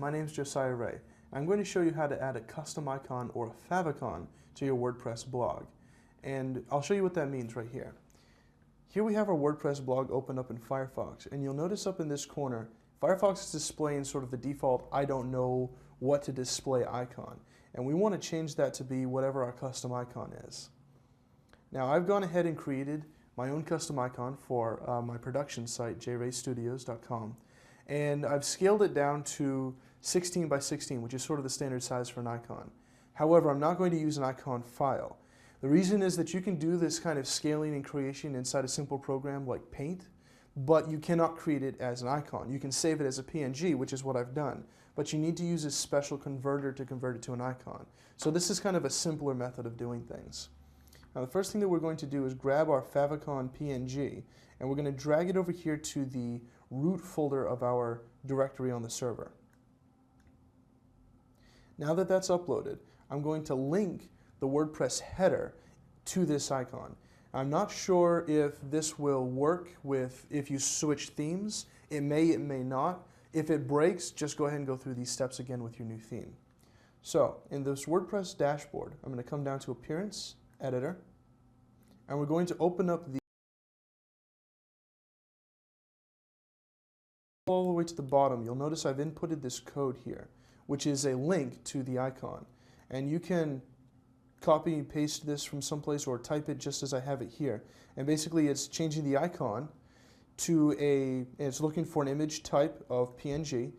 my name is Josiah Ray. I'm going to show you how to add a custom icon or a favicon to your WordPress blog. And I'll show you what that means right here. Here we have our WordPress blog open up in Firefox, and you'll notice up in this corner, Firefox is displaying sort of the default I don't know what to display icon. And we want to change that to be whatever our custom icon is. Now I've gone ahead and created my own custom icon for my production site, jraystudios.com. And I've scaled it down to 16 by 16, which is sort of the standard size for an icon. However, I'm not going to use an icon file. The reason is that you can do this kind of scaling and creation inside a simple program like Paint, but you cannot create it as an icon. You can save it as a PNG, which is what I've done, but you need to use a special converter to convert it to an icon. So this is kind of a simpler method of doing things. Now the first thing that we're going to do is grab our favicon PNG, and we're going to drag it over here to the root folder of our directory on the server. Now that that's uploaded, I'm going to link the WordPress header to this icon. I'm not sure if this will work with if you switch themes. It may not. If it breaks, just go ahead and go through these steps again with your new theme. So in this WordPress dashboard, I'm going to come down to Appearance, Editor, and we're going to open up the all the way to the bottom. You'll notice I've inputted this code here, which is a link to the icon. And you can copy and paste this from someplace or type it just as I have it here. And basically it's changing the icon to it's looking for an image type of PNG,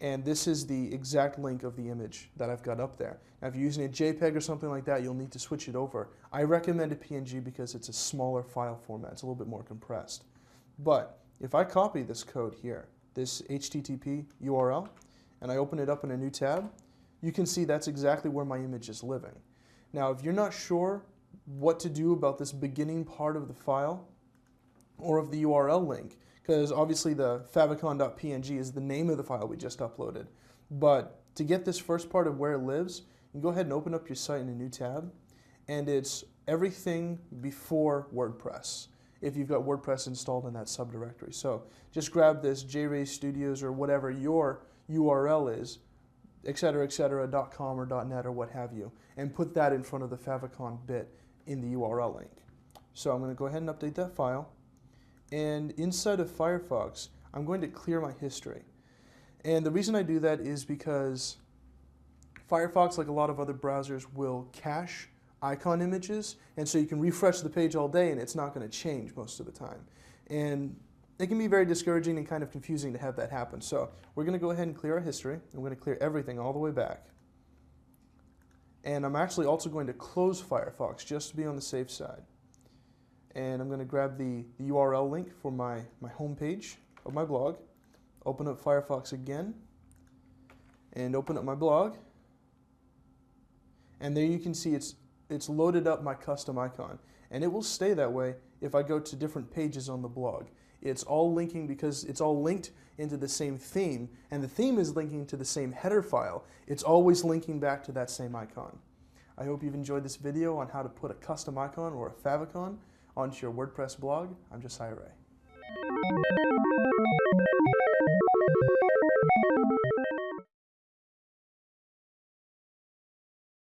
and this is the exact link of the image that I've got up there. Now if you're using a JPEG or something like that, you'll need to switch it over. I recommend a PNG because it's a smaller file format. It's a little bit more compressed. But if I copy this code here, this HTTP URL, and I open it up in a new tab, you can see that's exactly where my image is living. Now, if you're not sure what to do about this beginning part of the file or of the URL link, because obviously the favicon.png is the name of the file we just uploaded, but to get this first part of where it lives, you can go ahead and open up your site in a new tab, and it's everything before WordPress, if you've got WordPress installed in that subdirectory. So just grab this jraystudios or whatever your URL is, etc., .com or .net or what have you, and put that in front of the favicon bit in the URL link. So I'm going to go ahead and update that file, and inside of Firefox I'm going to clear my history. And the reason I do that is because Firefox, like a lot of other browsers, will cache icon images, and so you can refresh the page all day and it's not going to change most of the time. And it can be very discouraging and kind of confusing to have that happen. So we're going to go ahead and clear our history, and we're going to clear everything all the way back. And I'm actually also going to close Firefox just to be on the safe side. And I'm going to grab the URL link for my home page of my blog, open up Firefox again, and open up my blog. And there you can see it's loaded up my custom icon, and it will stay that way if I go to different pages on the blog. It's all linking because it's all linked into the same theme, and the theme is linking to the same header file. It's always linking back to that same icon. I hope you've enjoyed this video on how to put a custom icon or a favicon onto your WordPress blog. I'm Josiah Ray.